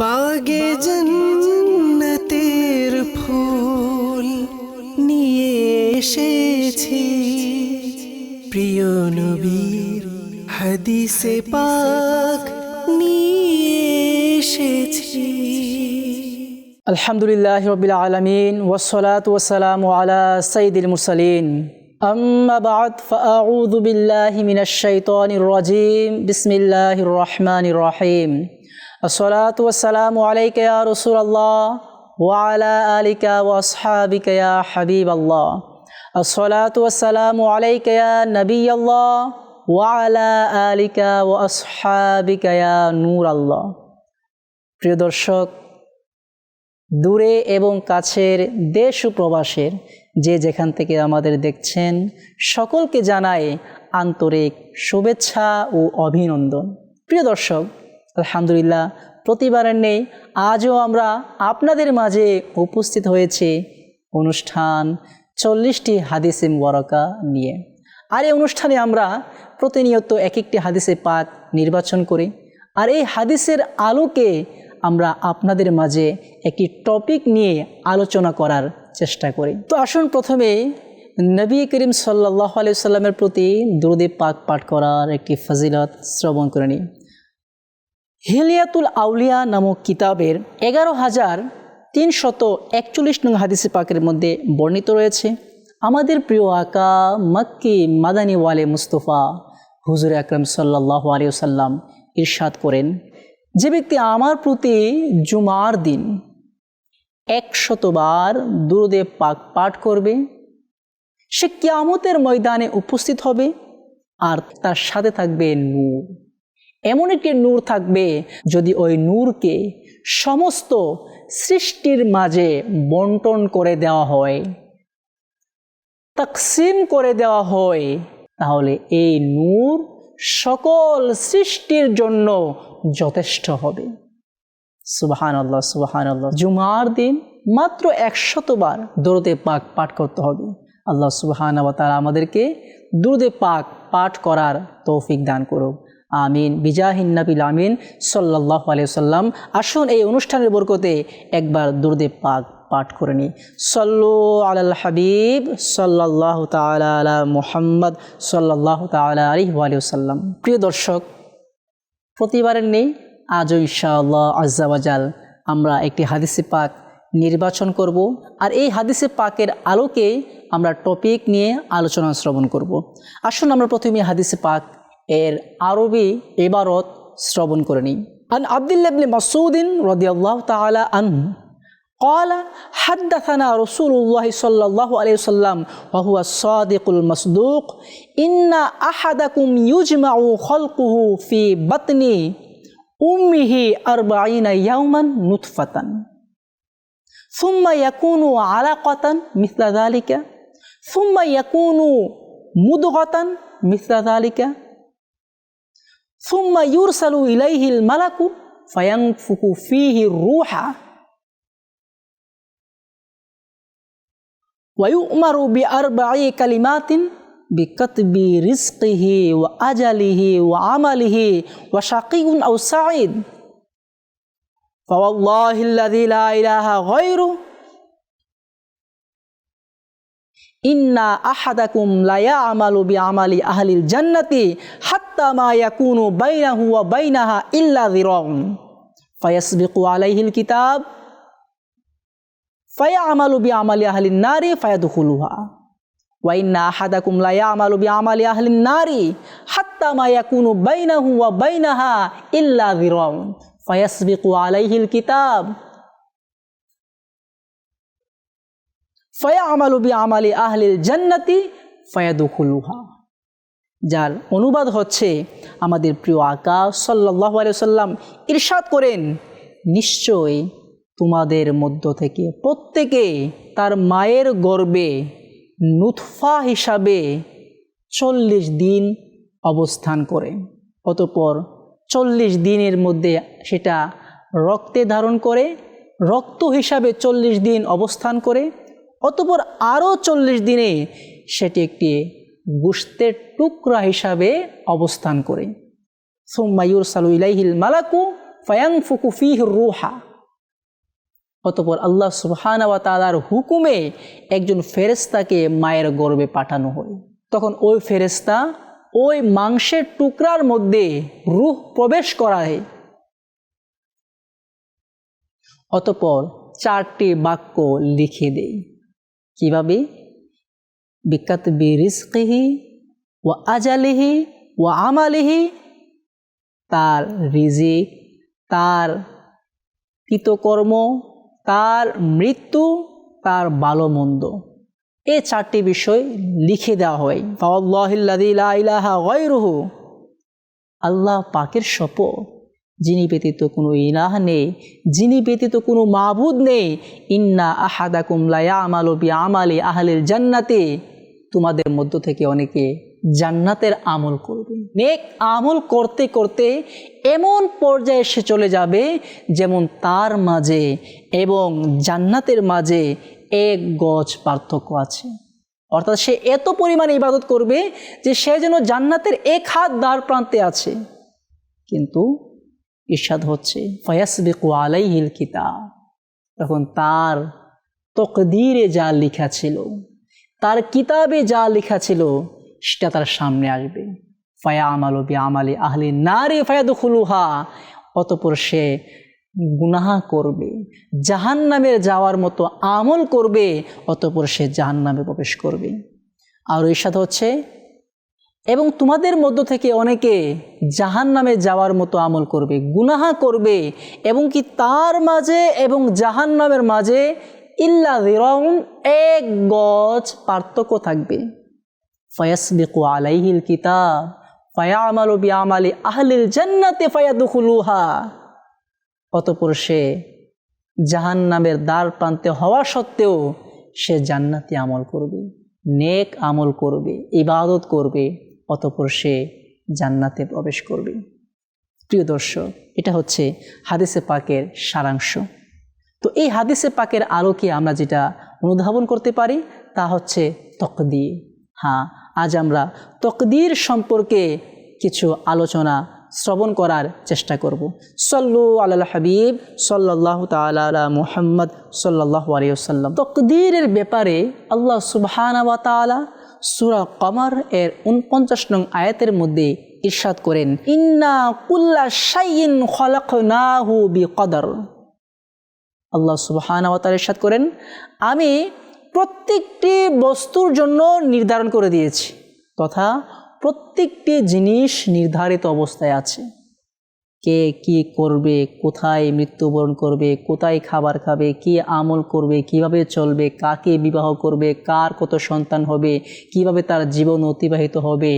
বাগে জান্নাতের ফুল নিয়ে এসেছি, প্রিয় নবীর হাদিসে পাক নিয়ে এসেছি। আলহামদুলিল্লাহি রাব্বিল আলামিন ওয়াসসালাতু ওয়াসসালামু আলা সাইয়্যিদিল মুরসালিন। আম্মা বা'দ ফাআউযু বিল্লাহি মিনাশ শাইতানির রাজীম। বিসমিল্লাহির রহমানির রহিম। আসসালাতু ওয়াসসালামু আলাইকা ইয়া রাসূলুল্লাহ ওয়া আলা আলিকা ওয়া আসহাবিকা ইয়া হাবিবাল্লাহ। আসসালাতু ওয়াসসালামু আলাইকা ইয়া নবিয়াল্লাহ ওয়া আলা আলিকা ওয়া আসহাবিকা ইয়া নূরাল্লাহ। প্রিয় দর্শক, দূরে এবং কাছের দেশ ও প্রবাসের যে যেখান থেকে আমাদের দেখছেন, সকলকে জানাই আন্তরিক শুভেচ্ছা ও অভিনন্দন। প্রিয় দর্শক, আলহামদুলিল্লাহ প্রতিবারের নেই আজও আমরা আপনাদের মাঝে উপস্থিত হয়েছি অনুষ্ঠান 40টি হাদিসে মুবারাকা নিয়ে। আর এই অনুষ্ঠানে আমরা প্রতিনিয়ত এক একটি হাদিসে পাক নির্বাচন করি, আর এই হাদিসের আলোকে আমরা আপনাদের মাঝে একটি টপিক নিয়ে আলোচনা করার চেষ্টা করি। তো আসুন প্রথমে নবী করিম সাল্লাল্লাহু আলাইহি সাল্লামের প্রতি দুরূদে পাক পাঠ করার একটি ফজিলত শ্রবণ করে নিই। হিলিয়াতুল আউলিয়া নামক কিতাবের 11,341 নং হাদিসে পাকের মধ্যে বর্ণিত রয়েছে, আমাদের প্রিয় আকা মক্কি মাদানী ওয়ালে মুস্তফা হুজুর আকরাম সাল্লাল্লাহু আলাইহি ওয়াসাল্লাম ইরশাদ করেন, যে ব্যক্তি আমার প্রতি জুমার দিন 100 বার দুরূদে পাক পাঠ করবে, সে কিয়ামতের ময়দানে উপস্থিত হবে আর তার সাথে থাকবে নূর। এমন একটি নূর থাকবে, যদি ওই নূরকে সমস্ত সৃষ্টির মাঝে বন্টন করে দেওয়া হয়, তাকসিম করে দেওয়া হয়, তাহলে এই নূর সকল সৃষ্টির জন্য যথেষ্ট হবে। সুবহানাল্লাহ, সুবহানাল্লাহ। জুমার দিন মাত্র 100 বার দুরূদে পাক পাঠ করতে হবে। আল্লাহ সুবহানাহু ওয়া তাআলা আমাদেরকে দুরূদে পাক পাঠ করার তৌফিক দান করুক, আমিন। বিজাহিন নবীল আমিন সাল্লাল্লাহু আলাইহি ওয়াসাল্লাম। আসুন এই অনুষ্ঠানের বরকতে একবার দুরূদে পাক পাঠ করে নিই। সাল্লু আলাল হাবিব সাল্লাল্লাহু তাআলা আলা মুহাম্মদ সাল্লাল্লাহু তাআলা আলাইহি ওয়া সাল্লাম। প্রিয় দর্শক, প্রতিবারের নেই আজও ইনশাআল্লাহ আজ্জা ওয়া জাল আমরা একটি হাদিসে পাক নির্বাচন করব, আর এই হাদিসে পাকের আলোকে আমরা টপিক নিয়ে আলোচনা শ্রবণ করব। আসুন আমরা প্রথমে হাদিসে পাক এর আরবি ইবারত শ্রবণ করে নিই। আন আব্দুল্লাহ ইবনে মাসউদ রাদিয়াল্লাহু তাআলা আনহু قال حدثنا رسول الله صلى الله عليه وسلم وهو الصادق المصدوق إن أحدكم يجمع خلقه في بطن أمه 40 يوما نطفة ثم يكون علقة مثل ذلك ثم يكون مضغة مثل ذلك ثم يرسل إليه الملك فينفخ فيه الروح ويؤمر ب4 كلمات بكتب رزقه وأجله وعمله وشقي أو سعيد فوالله الذي لا إله غيره إن أحدكم لا يعمل بعمل أهل الجنة حتى ما يكون بينه وبينها إلا ذراع فيسبق عليه الكتاب فيعمل بعمل أهل النار فيدخلها وإن أحدكم لا يعمل بعمل أهل النار حتى ما يكون بينه وبينها إلا ذراع فيسبق عليه الكتاب فيعمل بعمل أهل الجنة فيدخلها। যার অনুবাদ হচ্ছে, আমাদের প্রিয় আকা সাল্লাল্লাহু আলাইহি ওয়াসাল্লাম ইরশাদ করেন, নিশ্চয় তোমাদের মধ্য থেকে প্রত্যেকে তার মায়ের গর্ভে নুতফা হিসাবে 40 দিন অবস্থান করে, অতঃপর 40 দিনের মধ্যে সেটা রক্তে ধারণ করে, রক্ত হিসাবে 40 দিন অবস্থান করে, অতঃপর আরও 40 দিনে সেটি একটি গোশতের টুকরা হিসাবে অবস্থান করে। সুম্মা ইউরসালু ইলাইহিল মালাকু ফায়ানফুকু ফীহি রূহা, অতঃপর আল্লাহ সুবহানাহু ওয়া তাআলার হুকুমে একজন ফেরেশতাকে মায়ের গর্ভে পাঠানো হয়। তখন ওই ফেরেশতা ওই মাংসের টুকরার মধ্যে রূহ প্রবেশ করায়। অতঃপর 4টি বাক্য লিখে দেয়। কিভাবে? বিকাতবি রিজকিহি ওয়া আজালিহি ওয়া আমালিহি, তার রিজিক, তার কৃতকর্ম, তার মৃত্যু, তার ভালো মন্দ, এই 4টি বিষয় লিখে দেওয়া হয়। ফাওয়াল্লাহিল্লাযী লা ইলাহা গায়রুহু, আল্লাহ পাকের শপথ, যিনি ব্যতীত কোনো ইলাহ নেই, যিনি ব্যতীত কোনো মাবুদ নেই, ইন্না আহাদাকুম লা ইয়ামালু বিআমালি আহলিল জান্নাতি, তোমাদের মধ্য থেকে অনেকে জান্নাতের আমল করবে। নেক আমল করতে করতে এমন পর্যায়ে সে চলে যাবে যেমন তার মাঝে এবং জান্নাতের মাঝে 1 গজ পার্থক্য আছে। অর্থাৎ সে এত পরিমাণে ইবাদত করবে যে সে যেন জান্নাতের 1 হাত দ্বার প্রান্তে আছে। কিন্তু ইরশাদ হচ্ছে ফায়াসবিকু আলাইহিল কিতাব, তখন তার তকদীরে যা লেখা ছিল, তার কিতাবে যা লেখা ছিল সেটা তার সামনে আসবে। ফায়ামালু বিআমালি আহলি নারি ফায়াদখুলুহা, অতঃপর সে গুনাহ করবে, জাহান্নামে যাওয়ার মতো আমল করবে, অতঃপর সে জাহান্নামে প্রবেশ করবে। আর ইরশাদ হচ্ছে এবং তোমাদের মধ্য থেকে অনেকে জাহান্নামে যাওয়ার মতো আমল করবে, গুনাহ করবে, এবং কি তার মাঝে এবং জাহান্নামের মাঝে ইল্লা যিরাউন 1 গজ পার্থক্য থাকবে। ফায়াসবিকু আলাইহিল কিতাব ফায়ামালু বিআমালি আহলিল জান্নাতি ফায়াদখুলুহা, অতঃপর সে জাহান্নামের দ্বার প্রান্তে হওয়া সত্ত্বেও সে জান্নাতি আমল করবে, নেক আমল করবে, ইবাদত করবে, অতঃপর সে জান্নাতে প্রবেশ করবে। প্রিয় দর্শক, এটা হচ্ছে হাদিসে পাকের সারাংশ। তো এই হাদিসে পাকের আলোকে আমরা যেটা অনুধাবন করতে পারি তা হচ্ছে তকদীর। হ্যাঁ, আজ আমরা তকদীর সম্পর্কে কিছু আলোচনা শ্রবণ করার চেষ্টা করব। সল্লু আলাল হাবিব সাল্লাল্লাহু তাআলা আলা মুহাম্মদ সাল্লাল্লাহু আলাইহি ওয়াসাল্লাম। তকদীরের ব্যাপারে আল্লাহ সুবহানাহু ওয়া তাআলা সূরা কমর এর 49 নং আয়াতের মধ্যে ইরশাদ করেন, ইন্না কুল্লা শাইইন খলাকনাহু বিকদর। আল্লাহ সুবহানাহু ওয়া তাআলা ইরশাদ করেন, আমি প্রত্যেকটি বস্তুর জন্য নির্ধারণ করে দিয়েছি, তথা প্রত্যেকটি জিনিস নির্ধারিত অবস্থায় আছে। কে কি করবে, কোথায় মৃত্যুবরণ করবে, কোথায় খাবার খাবে, কি আমল করবে, কিভাবে চলবে, কাকে বিবাহ করবে, কার কত সন্তান হবে, কিভাবে তার জীবন অতিবাহিত হবে,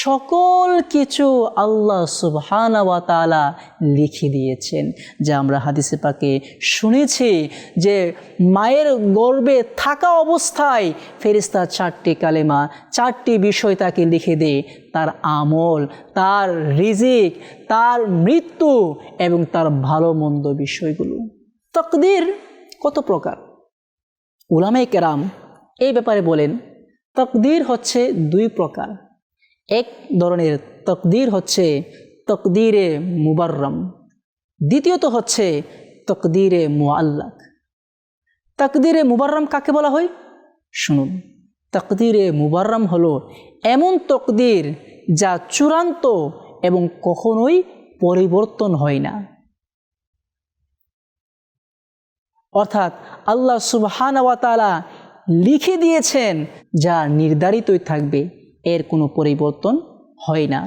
সকল কিছু আল্লাহ সুবহানাহু ওয়া তাআলা লিখে দিয়েছেন। যা আমরা হাদিসে পাকে শুনেছি যে মায়ের গর্ভে থাকা অবস্থায় ফেরেশতা 4টি কালেমা, 4টি বিষয় তাকে লিখে দেয়, তার আমল, তার রিজিক, তার মৃত্যু এবং তার ভালো মন্দ বিষয়গুলো। তকদীর কত প্রকার? উলামায়ে কেরাম এই ব্যাপারে বলেন, তকদীর হচ্ছে 2 প্রকার। এক ধরনের তকদীর হচ্ছে তকদীরে মুবাররাম, দ্বিতীয়ত হচ্ছে তকদীরে মুআল্লাক। তকদীরে মুবাররাম কাকে বলা হয়? শুনুন, তকদীরে মুবাররাম হলো এমন তকদীর যা চূড়ান্ত এবং কখনোই পরিবর্তন হয় না। অর্থাৎ আল্লাহ সুবহানাহু ওয়া তাআলা লিখে দিয়েছেন যা নির্ধারিতই থাকবে, এর কোনো পরিবর্তন হয় না।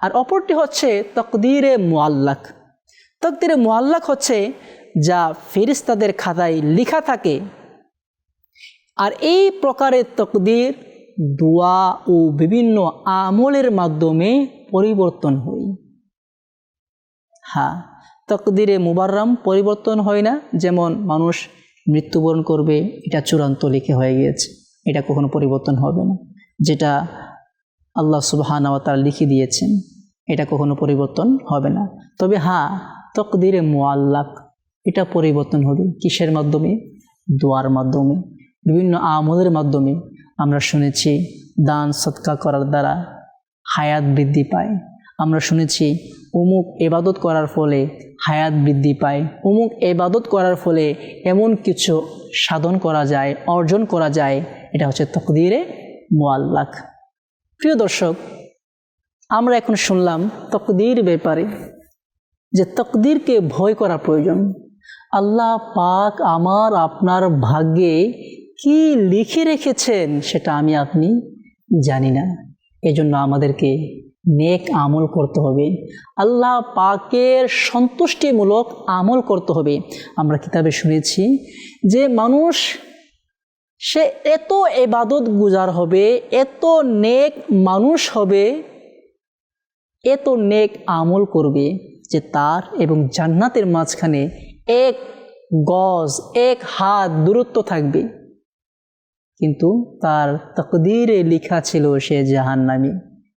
আর অপরটি হচ্ছে তকদীরে মুআল্লাক। তকদীরে মুআল্লাক হচ্ছে যা ফেরেশতাদের খাতায় লেখা থাকে। আর এই প্রকারের তকদীর দোয়া ও বিভিন্ন আমলের মাধ্যমে পরিবর্তন হয়। হ্যাঁ, তকদীরে মুবাররাম পরিবর্তন হয় না। যেমন মানুষ মৃত্যুবরণ করবে, এটা চূড়ান্ত লিখে হয়ে গিয়েছে, এটা কখনো পরিবর্তন হবে না। যেটা আল্লাহ সুবহানাহু ওয়া তাআলা লিখে দিয়েছেন, এটা কখনো পরিবর্তন হবে না। তবে হ্যাঁ, তকদীরে মুআল্লাক এটা পরিবর্তন হবে। কিসের মাধ্যমে? দোয়ার মাধ্যমে, বিভিন্ন আমলের মাধ্যমে। আমরা শুনেছি দান সদকা করার দ্বারা হায়াত বৃদ্ধি পায়, আমরা শুনেছি অমুক ইবাদত করার ফলে হায়াত বৃদ্ধি পায়, অমুক ইবাদত করার ফলে এমন কিছু সাধন করা যায়, অর্জন করা যায়। এটা হচ্ছে তাকদীরে মুআল্লাক। প্রিয় দর্শক, আমরা এখন শুনলাম তাকদীর ব্যাপারে, যে তাকদীরকে ভয় করা প্রয়োজন। আল্লাহ পাক আমার আপনার ভাগ্যে কি লিখে রেখেছেন সেটা আমি আপনি জানি না। এজন্য আমাদেরকে নেক আমল করতে হবে, আল্লাহ পাকের সন্তুষ্টিমূলক আমল করতে হবে। আমরা কিতাবে শুনেছি যে মানুষ সে এত ইবাদত গুজার হবে, এত নেক মানুষ হবে, এত নেক আমল করবে যে তার এবং জান্নাতের মাঝখানে 1 গজ 1 হাত দূরত্ব থাকবে, কিন্তু তার তাকদীরে লেখা ছিল সে জাহান্নামী।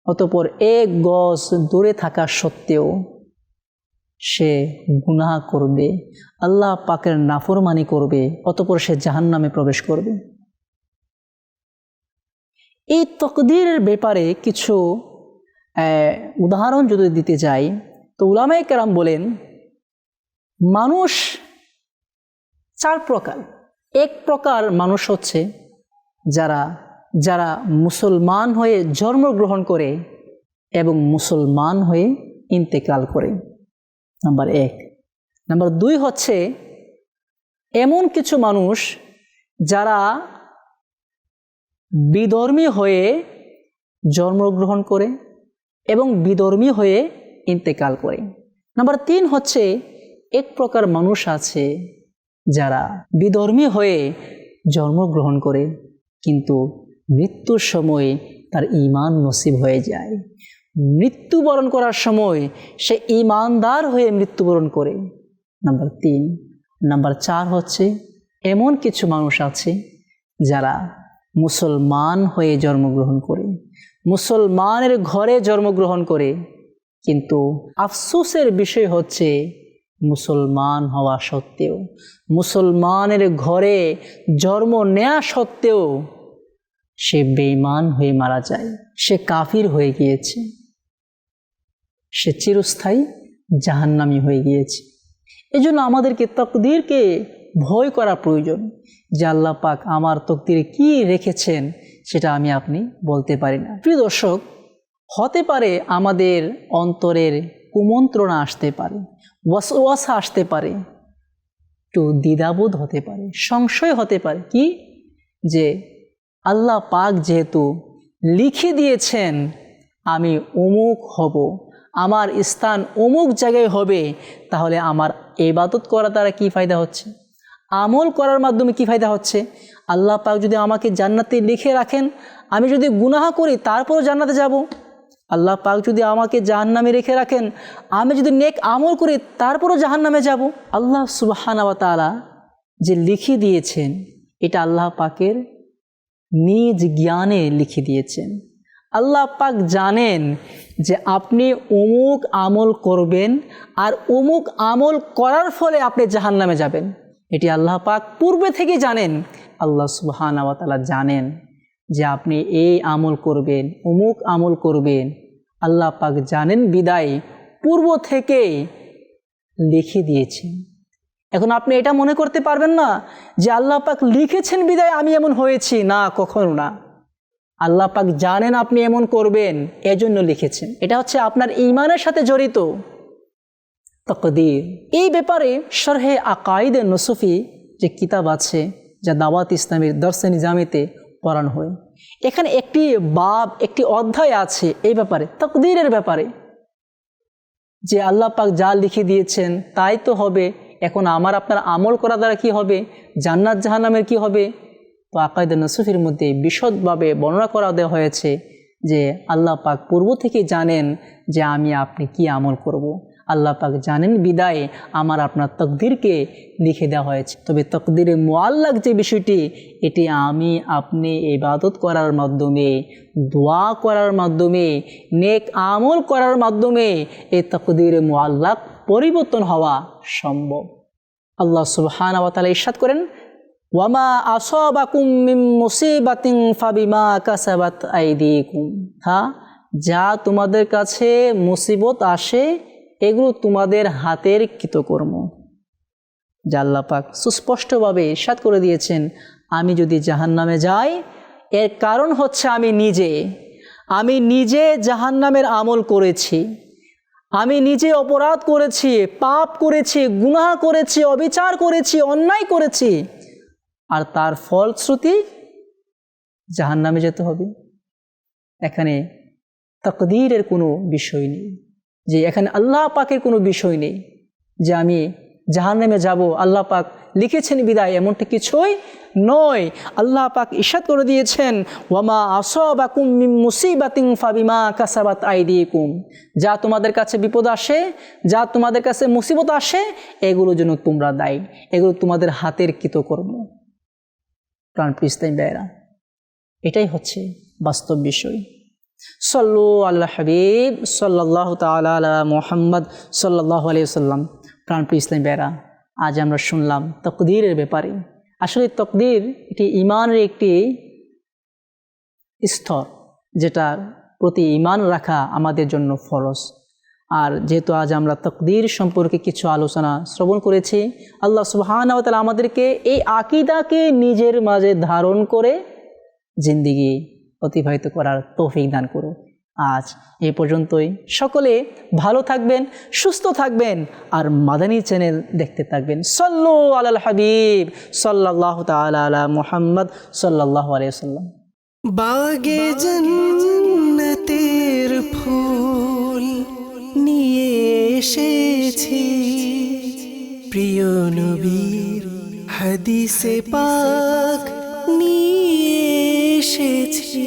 অতঃপর 1 গজ দূরে থাকা সত্ত্বেও সে গুনাহ করবে, আল্লাহ পাকের নাফরমানি করবে, অতঃপর সে জাহান্নামে প্রবেশ করবে। এই তাকদীরের ব্যাপারে কিছু উদাহরণ যদি দিতে যাই, তো উলামায়ে কেরাম বলেন মানুষ 4 প্রকার। এক প্রকার মানুষ হচ্ছে যারা মুসলমান হয়ে জন্মগ্রহণ করে এবং মুসলমান হয়ে ইন্তেকাল করে, নাম্বার 1। নাম্বার 2 হচ্ছে এমন কিছু মানুষ যারা বিধর্মী হয়ে জন্মগ্রহণ করে এবং বিধর্মী হয়ে ইন্তেকাল করে। নাম্বার 3 হচ্ছে এক প্রকার মানুষ আছে যারা বিধর্মী হয়ে জন্মগ্রহণ করে কিন্তু মৃত্যুর সময় তার ঈমান নসিব হয়ে যায়, মৃত্যুবরণ করার সময় সে ঈমানদার হয়ে মৃত্যুবরণ করে। নাম্বার 3। নাম্বার 4 হচ্ছে এমন কিছু মানুষ আছে যারা মুসলমান হয়ে জন্মগ্রহণ করে, মুসলমানের ঘরে জন্মগ্রহণ করে, কিন্তু আফসোসের বিষয় হচ্ছে মুসলমান হওয়া সত্ত্বেও, মুসলমানের ঘরে জন্ম নেওয়া সত্ত্বেও সে বেঈমান হয়ে মারা যায়, সে কাফির হয়ে গিয়েছে, সে চিরস্থায়ী জাহান্নামী হয়ে গিয়েছে। এজন্য আমাদেরকে তাকদীরকে ভয় করা প্রয়োজন, যে আল্লাহ পাক আমার তাকদীরে কি রেখেছেন সেটা আমি আপনি বলতে পারি না। প্রিয় দর্শক, হতে পারে আমাদের অন্তরের কুমন্ত্রণা আসতে পারে, ওয়াসওয়াসা আসতে পারে, একটু দ্বিধাবোধ হতে পারে, সংশয় হতে পারে, কি যে আল্লাহ পাক যেহেতু লিখে দিয়েছেন আমি অমুক হব, আমার স্থান অমুক জায়গায় হবে, তাহলে আমার ইবাদত করা দ্বারা কি ফায়দা হচ্ছে, আমল করার মাধ্যমে কি ফায়দা হচ্ছে? আল্লাহ পাক যদি আমাকে জান্নাতে লিখে রাখেন, আমি যদি গুনাহ করি তারপরও জান্নাতে যাব। আল্লাহ পাক যদি আমাকে জাহান্নামে রেখে রাখেন, আমি যদি নেক আমল করি তারপরও জাহান্নামে যাব। আল্লাহ সুবহানাহু ওয়া তাআলা যে লিখে দিয়েছেন, এটা আল্লাহ পাকের নিজ জ্ঞানে লিখে দিয়েছেন। আল্লাহ পাক জানেন যে আপনি অমুক আমল করবেন আর অমুক আমল করার ফলে আপনি জাহান্নামে যাবেন, এটি আল্লাহ পাক পূর্বে থেকে জানেন। আল্লাহ সুবহানাহু ওয়া তাআলা জানেন যে আপনি এই আমল করবেন, অমুক আমল করবেন, আল্লাহ পাক জানেন বিদায় পূর্ব থেকে লিখে দিয়েছেন। এখন আপনি এটা মনে করতে পারবেন না যে আল্লাহ পাক লিখেছেন বিদায় আমি এমন হয়েছি, না, কখনো না। আল্লাহ পাক জানেন আপনি এমন করবেন, এজন্য লিখেছেন। এটা হচ্ছে আপনার ঈমানের সাথে জড়িত তাকদীর। এই ব্যাপারে শরহে আকাইদে নসফি যে কিতাব আছে, যা দাওয়াত ইসলামের দর্সে নিজামিতে পড়ানো হয়, এখানে একটি বাব, একটি অধ্যায় আছে এই ব্যাপারে, তাকদীরের ব্যাপারে, যে আল্লাহ পাক যা লিখে দিয়েছেন তাই তো হবে। এখন আমার আপনার আমল করা দ্বারা কি হবে, জান্নাত জাহান্নামের কি হবে? তো আকাইদে নসফির মধ্যে বিশদভাবে বর্ণনা করা দেওয়া হয়েছে যে আল্লাহ পাক পূর্ব থেকে জানেন যে আমি আপনি কি আমল করব। আল্লাহ পাক জানেন বিদায় আমার আপনার তাকদীরকে লিখে দেওয়া হয়েছে। তবে তাকদীরে মুআল্লাক যে বিষয়টি, এটি আমি আপনি ইবাদত করার মাধ্যমে, দোয়া করার মাধ্যমে, নেক আমল করার মাধ্যমে এই তাকদীরে মুআল্লাক পরিবর্তন হওয়া সম্ভব। আল্লাহ সুবহানাহু ওয়া তাআলা ইরশাদ করেন, ওয়ামা আসাবাকুম মিন মুসিবাতিন ফাবিমা কাসাবাত আইদিকুম যা তোমাদের কাছে মুসিবত আসে এগুলো তোমাদের হাতের কৃতকর্ম। যা আল্লাহ পাক সুস্পষ্টভাবে ইরশাদ করে দিয়েছেন, আমি যদি জাহান্নামে যাই এর কারণ হচ্ছে আমি নিজে জাহান্নামের আমল করেছি, আমি নিজে অপরাধ করেছি, পাপ করেছি, গুনাহ করেছি, অবিচার করেছি, অন্যায় করেছি, আর তার ফলশ্রুতি জাহান্নামে যেতে হবে। এখানে তাকদীরের কোনো বিষয় নেই, যে এখানে আল্লাহ পাকের কোনো বিষয় নেই যে আমি জাহান্নামে যাব, আল্লাহ পাক লিখেছেন বিদায়, এমনটা কিছুই নয়। আল্লাহ পাক ইরশাদ করে দিয়েছেন, ওয়ামা আসাবাকুম মিন মুসিবাতিন ফাবিমা কাসাবাত আইদিকুম, যা তোমাদের কাছে বিপদ আসে, যা তোমাদের কাছে মুসিবত আসে, এগুলোর জন্য তোমরা দায়ী, এগুলো তোমাদের হাতের কৃতকর্ম। প্রাণপ্রিয় ইসলামী ভাইয়েরা, এটাই হচ্ছে বাস্তব বিষয়। সল্লু আল্লাহ হাবিব সাল্লাল্লাহু তাআলা আলা মুহাম্মদ সাল্লাল্লাহু আলাইহি ওয়াসাল্লাম। প্রাণপ্রিয় ইসলামী ভাইয়েরা, আজ আমরা শুনলাম তাকদীরের ব্যাপারে। আসলে তাকদীর এটি ঈমানের একটি স্তর, যেটার প্রতি ঈমান রাখা আমাদের জন্য ফরজ। আর যেহেতু আজ আমরা তাকদীর সম্পর্কে কিছু আলোচনা শ্রবণ করেছি, আল্লাহ সুবহানাহু ওয়া তাআলা আমাদেরকে এই আকীদাকে নিজের মাঝে ধারণ করে জিন্দেগি অতিবাহিত করার তৌফিক দান করুন। আজ এ পর্যন্তই। সকলে ভালো থাকবেন, সুস্থ থাকবেন, আর মাদানী চ্যানেল দেখতে থাকবেন। সল্লু আলাল হাবিব সাল্লাল্লাহু তাআলা আলা মুহাম্মদ সাল্লাল্লাহু আলাইহি ওয়াসাল্লাম। বাগে জান্নাতের ফুল নিয়ে এসেছি, প্রিয় নবীর হাদিসে পাক নিয়ে এসেছি।